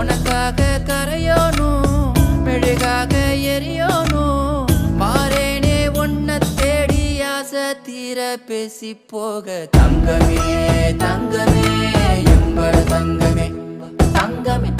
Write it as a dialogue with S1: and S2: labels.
S1: உனக்காக கரையோனும் மெழுகாக எரியோனும் மாறேனே உன்னை தேடி ஆசை தீர பேசி போக தங்கமே தங்கமே எங்கள் தங்கமே தங்கமே